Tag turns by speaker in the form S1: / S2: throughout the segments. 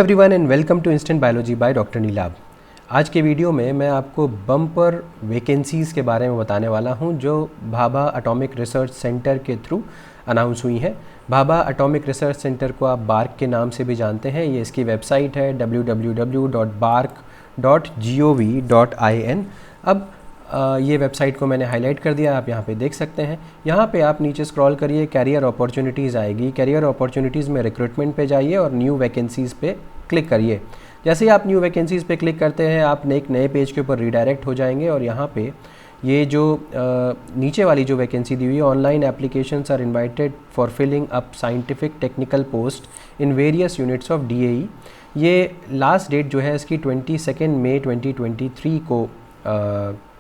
S1: Everyone and welcome to instant biology by doctor Neelabh. आज के video में मैं आपको बम्पर वैकेंसीज़ के बारे में बताने वाला हूं जो भाभा एटॉमिक रिसर्च सेंटर के थ्रू अनाउंस हुई हैं। भाभा एटॉमिक रिसर्च सेंटर को आप बार्क के नाम से भी जानते हैं। ये इसकी वेबसाइट है www.bark.gov.in। अब ये वेबसाइट को मैंने हाईलाइट कर दिया, आप यहाँ पे देख सकते हैं। यहाँ पे आप नीचे स्क्रॉल करिए, कैरियर अपॉर्चुनिटीज़ आएगी। कैरियर अपॉर्चुनिटीज़ में रिक्रूटमेंट पे जाइए और न्यू वैकेंसीज़ पे क्लिक करिए। जैसे ही आप न्यू वैकेंसीज़ पे क्लिक करते हैं आप एक नए पेज के ऊपर रीडायरेक्ट हो जाएंगे और यहाँ पे ये जो नीचे वाली जो वैकेंसी दी हुई है, online applications are invited for filling up scientific technical post in various units of DAE। ये लास्ट डेट जो है इसकी 22 मई 2023 को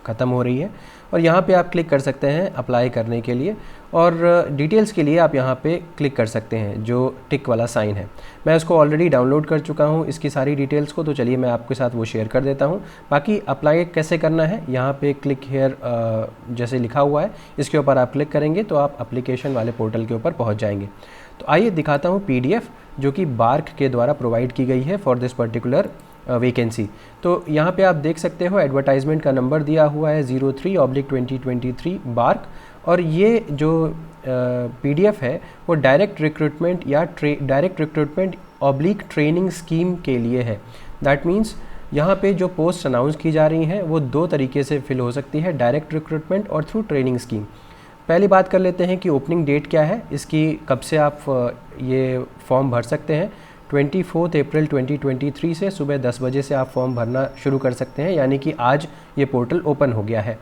S1: ख़त्म हो रही है और यहाँ पे आप क्लिक कर सकते हैं अप्लाई करने के लिए और डिटेल्स के लिए आप यहाँ पे क्लिक कर सकते हैं जो टिक वाला साइन है। मैं इसको ऑलरेडी डाउनलोड कर चुका हूँ इसकी सारी डिटेल्स को, तो चलिए मैं आपके साथ वो शेयर कर देता हूँ। बाकी अप्लाई कैसे करना है, यहाँ पे क्लिक हेयर जैसे लिखा हुआ है इसके ऊपर आप क्लिक करेंगे तो आप एप्लीकेशन वाले पोर्टल के ऊपर पहुँच जाएंगे। तो आइए दिखाता हूँ PDF जो कि बार्क के द्वारा प्रोवाइड की गई है फॉर दिस पर्टिकुलर वैकेंसी। तो यहाँ पे आप देख सकते हो एडवर्टाइजमेंट का नंबर दिया हुआ है 03/2023 बार्क, और ये जो PDF है वो डायरेक्ट रिक्रूटमेंट या direct recruitment oblique training scheme के लिए है। दैट मीन्स यहाँ पे जो पोस्ट अनाउंस की जा रही हैं वो दो तरीके से फिल हो सकती है, डायरेक्ट रिक्रूटमेंट और थ्रू ट्रेनिंग स्कीम। पहली बात कर लेते हैं कि ओपनिंग डेट क्या है, इसकी कब से आप ये फॉर्म भर सकते हैं। 24 अप्रैल 2023 से सुबह 10 बजे से आप फॉर्म भरना शुरू कर सकते हैं, यानी कि आज ये पोर्टल ओपन हो गया है।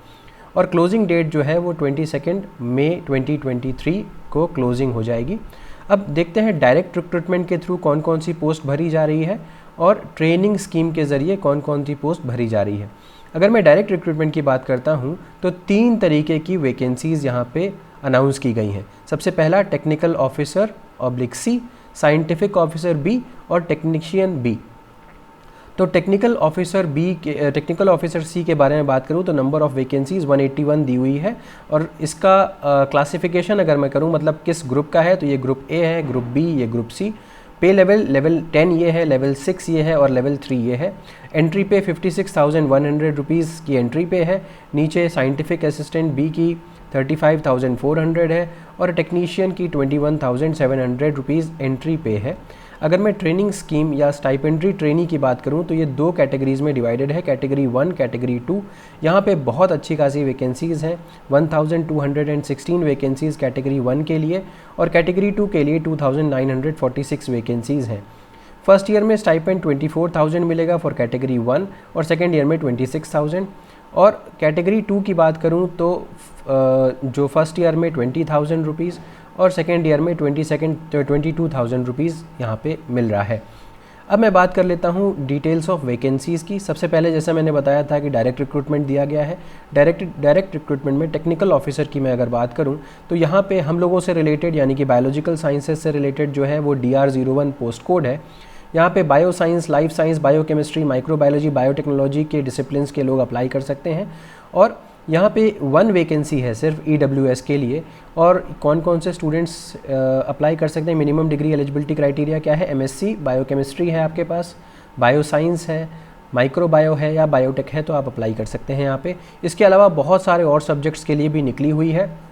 S1: और क्लोजिंग डेट जो है वो 22 मई 2023 को क्लोजिंग हो जाएगी। अब देखते हैं डायरेक्ट रिक्रूटमेंट के थ्रू कौन कौन सी पोस्ट भरी जा रही है और ट्रेनिंग स्कीम के ज़रिए कौन कौन सी पोस्ट भरी जा रही है। अगर मैं डायरेक्ट रिक्रूटमेंट की बात करता हूँ तो 3 तरीके की वैकेंसीज़ यहाँ पे अनाउंस की गई हैं। सबसे पहला technical officer /C, scientific officer B और टेक्नीशियन B। तो टेक्निकल ऑफिसर C के बारे में बात करूँ तो नंबर ऑफ़ वैकेंसीज़ 181 दी हुई है और इसका क्लासिफिकेशन अगर मैं करूँ मतलब किस ग्रुप का है तो ये ग्रुप A है, ग्रुप B, ये ग्रुप C। पे लेवल 10 ये है, लेवल 6 ये है और लेवल 3 ये है। एंट्री पे 56,100 रुपीज़ की एंट्री पे है। नीचे साइंटिफिक असिस्टेंट B की 35,400 है और टेक्नीशियन की 21,700 रुपीज़ एंट्री पे है। अगर मैं ट्रेनिंग स्कीम या स्टाइपेंड्री ट्रेनी की बात करूं तो ये 2 कैटेगरीज़ में डिवाइडेड है, कैटेगरी 1, कैटेगरी 2। यहाँ पे बहुत अच्छी खासी वैकेंसीज़ हैं, 1216 वैकेंसीज़ कैटेगरी 1 के लिए और कैटेगरी 2 के लिए 2946 वैकेंसीज़ हैं। फर्स्ट ईयर में स्टाइपेंड 24,000 मिलेगा फॉर कैटेगरी 1 और सेकेंड ईयर में 26,000। और कैटेगरी 2 की बात करूं तो जो फर्स्ट ईयर में 20,000 रुपीज़ और सेकेंड ईयर में 22,000 रुपीज़ यहाँ पे मिल रहा है। अब मैं बात कर लेता हूँ डिटेल्स ऑफ वैकेंसीज़ की। सबसे पहले जैसे मैंने बताया था कि डायरेक्ट रिक्रूटमेंट दिया गया है। डायरेक्ट रिक्रूटमेंट में टेक्निकल ऑफिसर की मैं अगर बात करूँ तो यहाँ पे हम लोगों से रिलेटेड यानी कि बायोलॉजिकल साइंसेज से रिलेटेड जो है वो DR01 पोस्ट कोड है। यहाँ पे bio science, life science, biochemistry, microbiology, biotechnology के डिसिप्लिन्स के लोग अप्लाई कर सकते हैं और यहाँ पे 1 वैकेंसी है सिर्फ EWS के लिए। और कौन कौन से स्टूडेंट्स अप्लाई कर सकते हैं, मिनिमम डिग्री एलिजिबिलिटी क्राइटेरिया क्या है, MSc बायोकेमिस्ट्री है आपके पास, बायो साइंस है, माइक्रोबायो है या बायोटेक है तो आप अप्लाई कर सकते हैं यहाँ पे। इसके अलावा बहुत सारे और सब्जेक्ट्स के लिए भी निकली हुई है,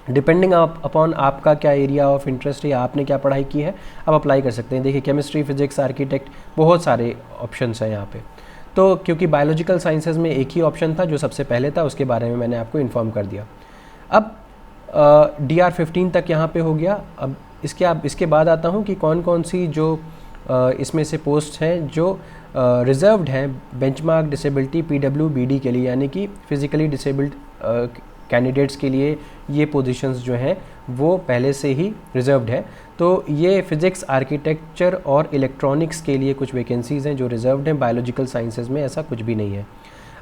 S1: डिपेंडिंग अपॉन आपका क्या एरिया ऑफ इंटरेस्ट है या आपने क्या पढ़ाई की है आप अप्लाई कर सकते हैं। देखिए केमिस्ट्री, फिजिक्स, आर्किटेक्ट, बहुत सारे ऑप्शंस हैं यहाँ पे। तो क्योंकि बायोलॉजिकल साइंसेज में एक ही ऑप्शन था जो सबसे पहले था, उसके बारे में मैंने आपको इन्फॉर्म कर दिया। अब DR15 तक यहाँ पे हो गया। अब इसके बाद आता हूँ कि कौन कौन सी जो इसमें से पोस्ट हैं जो रिजर्व्ड हैं बेंचमार्क डिसेबिलिटी PWBD के लिए, यानी कि फिज़िकली डिसेबल्ड कैंडिडेट्स के लिए ये पोजीशंस जो हैं वो पहले से ही रिजर्व्ड है। तो ये फिज़िक्स, आर्किटेक्चर और इलेक्ट्रॉनिक्स के लिए कुछ वैकेंसीज़ हैं जो रिजर्व्ड हैं, बायोलॉजिकल साइंसेज में ऐसा कुछ भी नहीं है।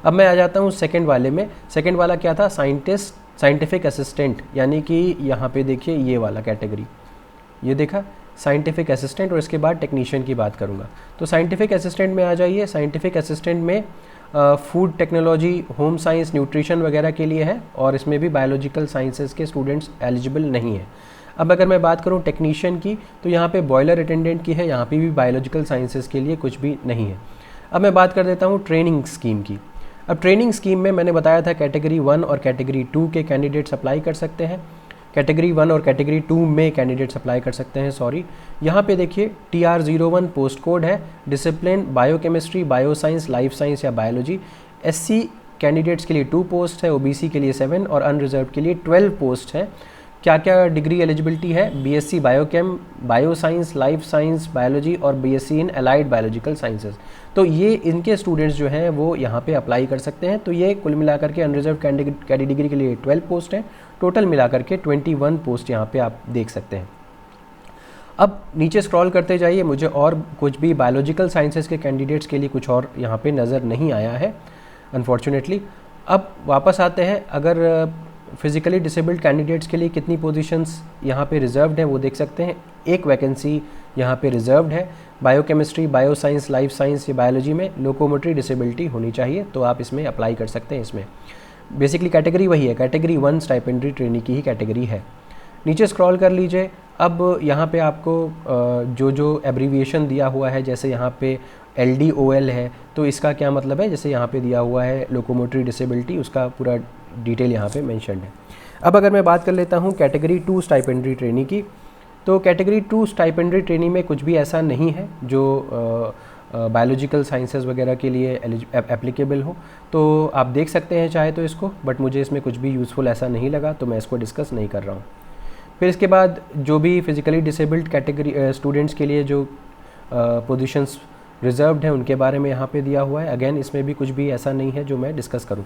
S1: अब मैं आ जाता हूँ सेकंड वाले में। सेकंड वाला क्या था, साइंटिफिक असिस्टेंट, यानी कि यहाँ पे देखिए ये वाला कैटेगरी, ये देखा साइंटिफिक असिस्टेंट, और इसके बाद टेक्नीशियन की बात करूँगा। तो साइंटिफिक असिस्टेंट में आ जाइए। साइंटिफिक असिस्टेंट में food technology, home science, nutrition वगैरह के लिए है और इसमें भी बायोलॉजिकल साइंसेज के स्टूडेंट्स एलिजिबल नहीं है। अब अगर मैं बात करूँ टेक्नीशियन की, तो यहाँ पे बॉयलर अटेंडेंट की है, यहाँ पे भी बायोलॉजिकल साइंसेस के लिए कुछ भी नहीं है। अब मैं बात कर देता हूँ ट्रेनिंग स्कीम की। अब ट्रेनिंग स्कीम में मैंने बताया था कैटेगरी 1 और कैटेगरी 2 के कैंडिडेट्स अप्लाई कर सकते हैं। कैटेगरी 1 और कैटेगरी 2 में कैंडिडेट्स अप्लाई कर सकते हैं, सॉरी। यहाँ पे देखिए TR01 पोस्ट कोड है, discipline biochemistry, bioscience, life science या बायोलॉजी। SC कैंडिडेट्स के लिए 2 पोस्ट है, OBC के लिए 7 और अनरिजर्व के लिए 12 पोस्ट है। क्या क्या डिग्री एलिजिबिलिटी है? BSc biochem, bioscience, life science, biology और BSc इन अलाइड बायोलॉजिकल साइंसेज। तो ये इनके स्टूडेंट्स जो हैं वो यहाँ पे अप्लाई कर सकते हैं। तो ये कुल मिलाकर के अनरिजर्व कैटेगरी के लिए 12 पोस्ट हैं, टोटल मिलाकर के 21 पोस्ट यहाँ पे आप देख सकते हैं। अब नीचे स्क्रॉल करते जाइए, मुझे और कुछ भी बायोलॉजिकल साइंसेज के कैंडिडेट्स के लिए कुछ और यहाँ पे नज़र नहीं आया है अनफॉर्चुनेटली। अब वापस आते हैं, अगर फिजिकली डिसेबल्ड कैंडिडेट्स के लिए कितनी पोजीशंस यहाँ पे रिजर्व्ड हैं वो देख सकते हैं। एक वैकेंसी यहाँ पे रिजर्व्ड है। बायोकेमिस्ट्री, बायोसाइंस, लाइफ साइंस या बायोलॉजी में लोकोमोटरी डिसेबिलिटी होनी चाहिए, तो आप इसमें अप्लाई कर सकते हैं। इसमें बेसिकली कैटेगरी वही है, कैटेगरी 1 स्टाइपेंडरी ट्रेनी की ही कैटेगरी है। नीचे स्क्रॉल कर लीजिए। अब यहाँ पे आपको जो एब्रीविएशन दिया हुआ है, जैसे यहाँ पे LDOL है, तो इसका क्या मतलब है, जैसे यहाँ पे दिया हुआ है लोकोमोटरी डिसेबिलिटी, उसका पूरा डिटेल यहाँ पे मेंशन्ड है। अब अगर मैं बात कर लेता हूँ कैटेगरी 2 स्टाइपेंडरी ट्रेनी की, तो कैटेगरी 2 स्टाइपेंडरी ट्रेनी में कुछ भी ऐसा नहीं है जो बायोलॉजिकल साइंसेज वगैरह के लिए एप्लीकेबल हो। तो आप देख सकते हैं चाहे तो इसको, बट मुझे इसमें कुछ भी यूज़फुल ऐसा नहीं लगा, तो मैं इसको डिस्कस नहीं कर रहा हूँ। फिर इसके बाद जो भी फिजिकली डिसेबल्ड कैटेगरी स्टूडेंट्स के लिए जो पोजीशंस रिजर्व्ड हैं उनके बारे में यहाँ पे दिया हुआ है। अगेन इसमें भी कुछ भी ऐसा नहीं है जो मैं डिस्कस करूँ।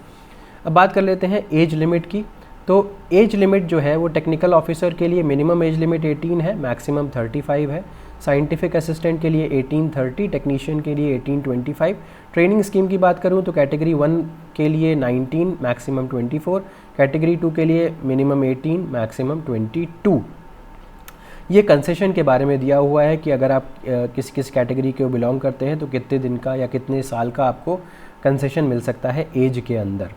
S1: अब बात कर लेते हैं एज लिमिट की। तो एज लिमिट जो है वो टेक्निकल ऑफिसर के लिए मिनिमम एज लिमिट 18 है, मैक्सिमम 35 है। साइंटिफिक असिस्टेंट के लिए 1830, टेक्नीशियन के लिए 1825। ट्रेनिंग स्कीम की बात करूँ तो कैटेगरी 1 के लिए 19, मैक्सिमम 24। कैटेगरी 2 के लिए मिनिमम 18, मैक्सिमम 22। ये कंसेशन के बारे में दिया हुआ है कि अगर आप किस कैटेगरी के बिलोंग करते हैं तो कितने दिन का या कितने साल का आपको कंसेशन मिल सकता है एज के अंदर।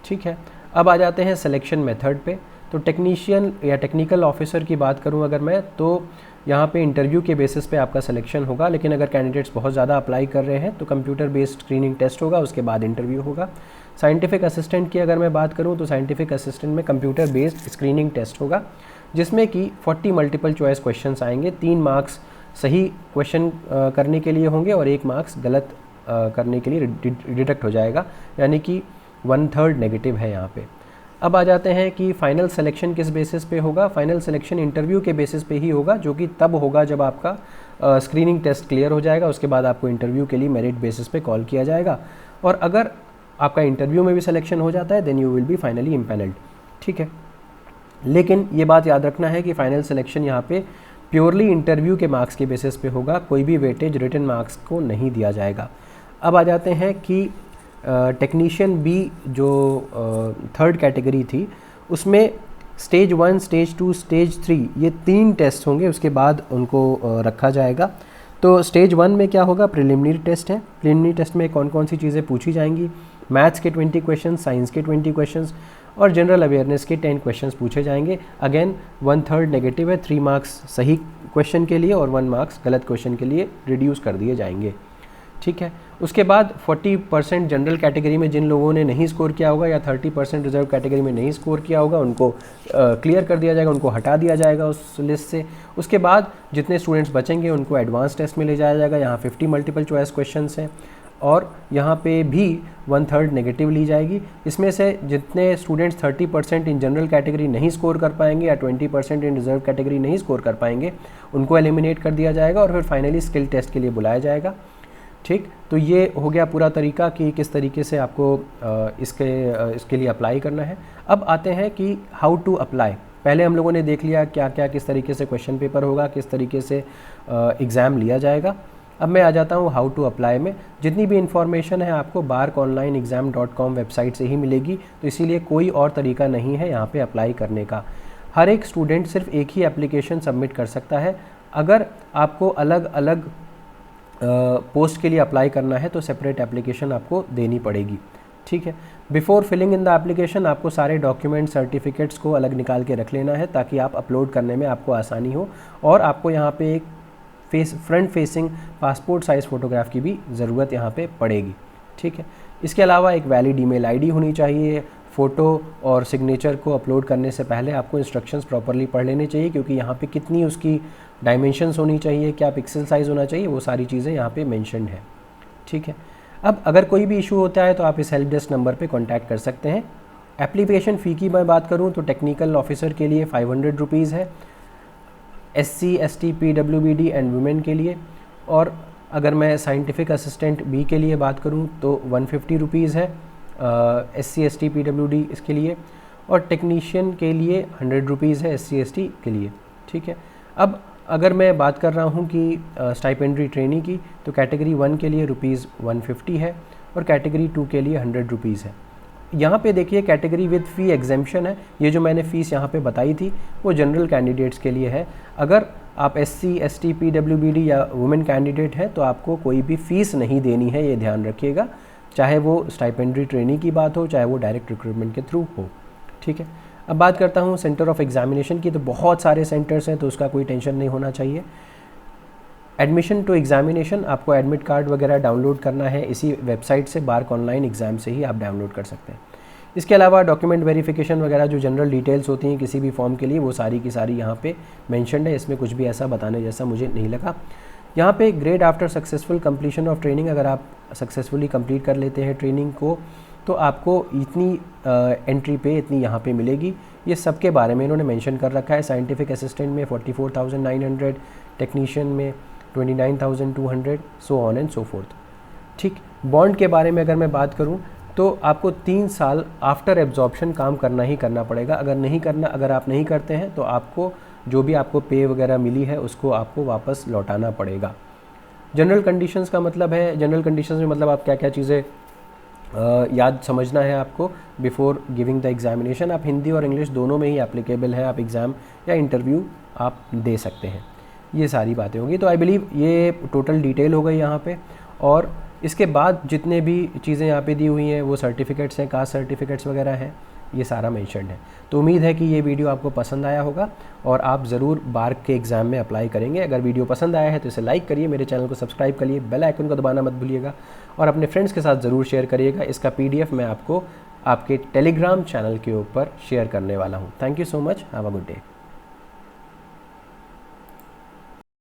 S1: ठीक है, अब आ जाते हैं सिलेक्शन मेथड पे। तो टेक्नीशियन या टेक्निकल ऑफिसर की बात करूं अगर मैं, तो यहाँ पे इंटरव्यू के बेसिस पे आपका सिलेक्शन होगा, लेकिन अगर कैंडिडेट्स बहुत ज़्यादा अप्लाई कर रहे हैं तो कंप्यूटर बेस्ड स्क्रीनिंग टेस्ट होगा, उसके बाद इंटरव्यू होगा। साइंटिफिक असिस्टेंट की अगर मैं बात करूँ तो साइंटिफिक असिस्टेंट में कंप्यूटर बेस्ड स्क्रीनिंग टेस्ट होगा, जिसमें कि 40 मल्टीपल चॉइस क्वेश्चंस आएंगे। 3 मार्क्स सही क्वेश्चन करने के लिए होंगे और 1 मार्क्स गलत करने के लिए डिडक्ट हो जाएगा, यानी कि 1/3 नेगेटिव है यहाँ पे। अब आ जाते हैं कि फाइनल सिलेक्शन किस बेसिस पे होगा। फाइनल सिलेक्शन इंटरव्यू के बेसिस पे ही होगा, जो कि तब होगा जब आपका स्क्रीनिंग टेस्ट क्लियर हो जाएगा, उसके बाद आपको इंटरव्यू के लिए मेरिट बेसिस पे कॉल किया जाएगा। और अगर आपका इंटरव्यू में भी सिलेक्शन हो जाता है then you will be finally empanelled. ठीक है, लेकिन ये बात याद रखना है कि फाइनल सिलेक्शन यहाँ पे प्योरली इंटरव्यू के मार्क्स के बेसिस पे होगा, कोई भी वेटेज रिटन मार्क्स को नहीं दिया जाएगा। अब आ जाते हैं कि टेक्नीशियन बी जो 3rd कैटेगरी थी, उसमें स्टेज 1, स्टेज 2, स्टेज 3 ये 3 टेस्ट होंगे, उसके बाद उनको रखा जाएगा। तो स्टेज 1 में क्या होगा, प्रिलिमिनरी टेस्ट है। प्रिलिमिनरी टेस्ट में कौन कौन सी चीज़ें पूछी जाएंगी, मैथ्स के 20 क्वेश्चन, साइंस के 20 क्वेश्चन और जनरल अवेयरनेस के 10 क्वेश्चंस पूछे जाएंगे। अगेन 1/3 नेगेटिव है, 3 मार्क्स सही क्वेश्चन के लिए और 1 मार्क्स गलत क्वेश्चन के लिए रिड्यूस कर दिए जाएंगे। ठीक है, उसके बाद 40% जनरल कैटेगरी में जिन लोगों ने नहीं स्कोर किया होगा या 30% रिजर्व कैटेगरी में नहीं स्कोर किया होगा उनको क्लियर कर दिया जाएगा, उनको हटा दिया जाएगा उस लिस्ट से। उसके बाद जितने स्टूडेंट्स बचेंगे उनको एडवांस टेस्ट में ले जाया जाएगा। यहाँ 50 मल्टीपल चॉइस क्वेश्चंस हैं और यहाँ पे भी 1/3 नेगेटिव ली जाएगी। इसमें से जितने स्टूडेंट्स 30% इन जनरल कैटेगरी नहीं स्कोर कर पाएंगे या 20% इन रिजर्व कैटेगरी नहीं स्कोर कर पाएंगे उनको एलिमिनेट कर दिया जाएगा और फिर फाइनली स्किल टेस्ट के लिए बुलाया जाएगा। ठीक, तो ये हो गया पूरा तरीका कि किस तरीके से आपको इसके लिए अप्लाई करना है। अब आते हैं कि हाउ टू अप्लाई। पहले हम लोगों ने देख लिया क्या क्या किस तरीके से क्वेश्चन पेपर होगा, किस तरीके से एग्ज़ाम लिया जाएगा। अब मैं आ जाता हूँ हाउ टू अप्लाई में। जितनी भी इन्फॉर्मेशन है आपको barkonlineexam.com वेबसाइट से ही मिलेगी, तो इसीलिए कोई और तरीका नहीं है यहाँ पे अप्लाई करने का। हर एक स्टूडेंट सिर्फ एक ही एप्लीकेशन सबमिट कर सकता है। अगर आपको अलग अलग पोस्ट के लिए अप्लाई करना है तो सेपरेट एप्लीकेशन आपको देनी पड़ेगी। ठीक है। Before filling in the application आपको सारे डॉक्यूमेंट सर्टिफिकेट्स को अलग निकाल के रख लेना है ताकि आप अपलोड करने में आपको आसानी हो, और आपको यहाँ पे एक front facing passport size photograph की भी ज़रूरत यहाँ पे पड़ेगी, ठीक है। इसके अलावा एक वैलिड ईमेल आईडी होनी चाहिए। फ़ोटो और सिग्नेचर को अपलोड करने से पहले आपको इंस्ट्रक्शंस प्रॉपरली पढ़ लेने चाहिए, क्योंकि यहाँ पे कितनी उसकी डायमेंशंस होनी चाहिए, क्या पिक्सल साइज़ होना चाहिए, वो सारी चीज़ें यहाँ पे मेंशन्ड है, ठीक है। अब अगर कोई भी इशू होता है तो आप इस हेल्प डेस्क नंबर पे कांटेक्ट कर सकते हैं। एप्लीकेशन फ़ी की मैं बात करूँ तो टेक्निकल ऑफिसर के लिए 500 रुपीज़ है, SC ST PWBD and women के लिए, और अगर मैं साइंटिफिक असिस्टेंट बी के लिए बात करूँ तो 150 रुपीज़ है SC ST PWD इसके लिए, और टेक्नीशियन के लिए 100 रुपीज़ है SC ST के लिए, ठीक है। अब अगर मैं बात कर रहा हूँ कि स्टाइपेंड्री ट्रेनी की, तो कैटेगरी 1 के लिए ₹150 है और कैटेगरी 2 के लिए 100 रुपीज़ है। यहाँ पे देखिए कैटेगरी विद फ़ी एग्जेम्पशन है। ये जो मैंने फ़ीस यहाँ पे बताई थी वो जनरल कैंडिडेट्स के लिए है। अगर आप SC ST PWBD या वुमेन कैंडिडेट हैं तो आपको कोई भी फ़ीस नहीं देनी है, ये ध्यान रखिएगा, चाहे वो स्टाइपेंड्री ट्रेनी की बात हो, चाहे वो डायरेक्ट रिक्रूटमेंट के थ्रू हो, ठीक है। अब बात करता हूँ सेंटर ऑफ एग्जामिनेशन की, तो बहुत सारे सेंटर्स हैं तो उसका कोई टेंशन नहीं होना चाहिए। एडमिशन टू एग्जामिनेशन, आपको एडमिट कार्ड वगैरह डाउनलोड करना है इसी वेबसाइट से, बार्क ऑनलाइन एग्ज़ाम से ही आप डाउनलोड कर सकते हैं। इसके अलावा डॉक्यूमेंट वेरिफिकेशन वगैरह जो जनरल डिटेल्स होती हैं किसी भी फॉर्म के लिए, वो सारी की सारी यहाँ पे मेंशन्ड है। इसमें कुछ भी ऐसा बताने जैसा मुझे नहीं लगा। यहाँ पे grade after successful completion of training, अगर आप सक्सेसफुली कंप्लीट कर लेते हैं ट्रेनिंग को तो आपको इतनी एंट्री पे इतनी यहाँ पे मिलेगी। ये सब के बारे में इन्होंने मेंशन कर रखा है। साइंटिफिक असिस्टेंट में 44,900, टेक्नीशियन में 29,200, so on and so fourth, ठीक। बॉन्ड के बारे में अगर मैं बात करूँ तो आपको 3 साल आफ्टर एब्जॉर्प्शन काम करना ही करना पड़ेगा। अगर आप नहीं करते हैं तो आपको जो भी आपको पे वगैरह मिली है उसको आपको वापस लौटाना पड़ेगा। जनरल कंडीशंस का मतलब है, जनरल कंडीशंस में मतलब आप क्या क्या चीज़ें याद समझना है आपको बिफोर गिविंग द एग्जामिनेशन। आप हिंदी और इंग्लिश दोनों में ही एप्लीकेबल है, आप एग्ज़ाम या इंटरव्यू आप दे सकते हैं। ये सारी बातें होंगी। तो आई बिलीव ये टोटल डिटेल हो गई यहाँ पे, और इसके बाद जितने भी चीज़ें यहाँ पे दी हुई हैं वो सर्टिफिकेट्स हैं, कास्ट सर्टिफिकेट्स वगैरह हैं, ये सारा मेंशन्ड है। तो उम्मीद है कि ये वीडियो आपको पसंद आया होगा और आप ज़रूर बार्क के एग्ज़ाम में अप्लाई करेंगे। अगर वीडियो पसंद आया है तो इसे लाइक करिए, मेरे चैनल को सब्सक्राइब करिए, बेल आइकन को दबाना मत भूलिएगा और अपने फ्रेंड्स के साथ ज़रूर शेयर करिएगा। इसका PDF मैं आपको आपके टेलीग्राम चैनल के ऊपर शेयर करने वाला हूँ। Thank you so much, have a good day.